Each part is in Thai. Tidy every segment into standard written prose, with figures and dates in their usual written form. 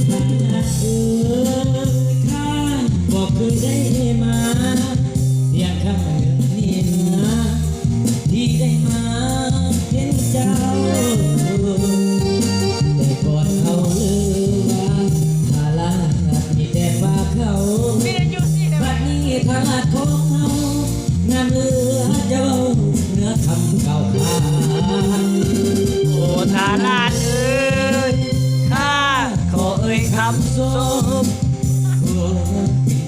เออข้าบอกเคยได้มาเพียงคำหนึ่งนี่นะที่ได้มาเห็นเจ้าแต่ก่อนเขาลือว่าภาระมีแต่ฝากเขาบัดนี้ทาสของเขางามเหลือเจ้าเนื้อคำเก่าขาโอ้ทาราชเอ้ยข้าขอเอ่ยคำสม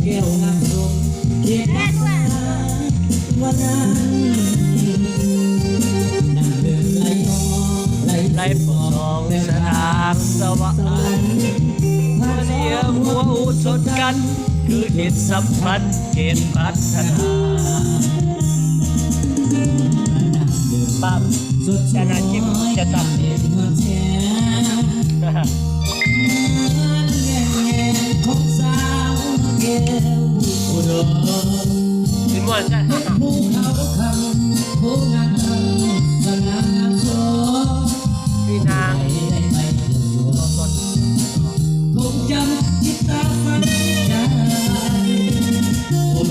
แก้วงามสมเกียรติวันนั้นนั่งเดินไหลนองไหลปองสนามสวรรค์เสียงหัวอุชนกันคือเหตุสัมพันธ์เกณฑ์พัฒนาปั๊บสุดชนะจิ้มจะตัดของสาวแก้วอุดมเป็นมวนใช่ผู้เขาคำผู้งามสง่างามโสพี่นางได้ไปเที่ยวคงจำจิตตาฝันใจคน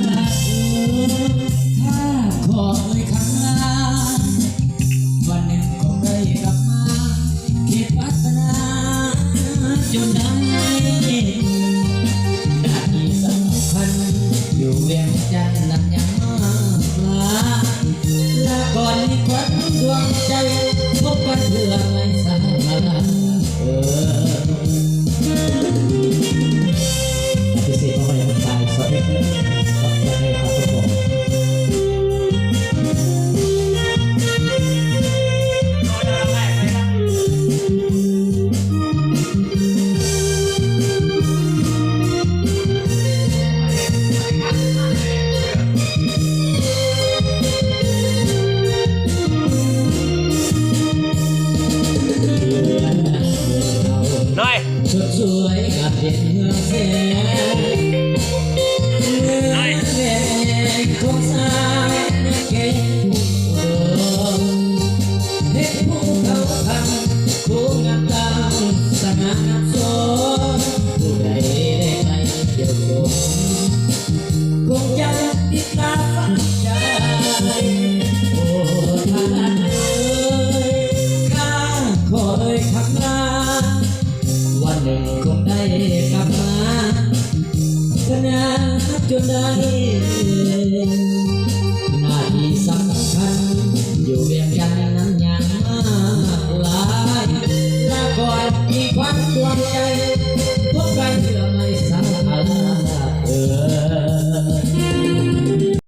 รักถ้าขอเอ่ยคำลาวันหนึ่งคงได้กลับมาเขตพัฒนาจนได้อยู่เวียงจันทร์นั้นยังมากลาลาก่อนมีควันดวงใจพบกันเพื่อไม่สาพิเศษเพราะว่ายังตายสวัสดีครับขอบคุณครับทุกคนชุดสวยกับเด็กเมืองแสนเมืองแสนของสาวเก่งเด็กผู้เขาทำคู่งามตามสง่างามโสผู้ใดได้ไปเที่ยวชมคงจะติดตาฝังใจโอ้ท่านเอ๋ยข้าขอเอ่ยคำลาวันหนึ่งคงได้กลับมาขนาดจนได้หน้าที่สำคัญอยู่เวียงจันทร์นั้นยังมากหลายลาก่อนมีควันดวงใจพบกันเพื่อไม่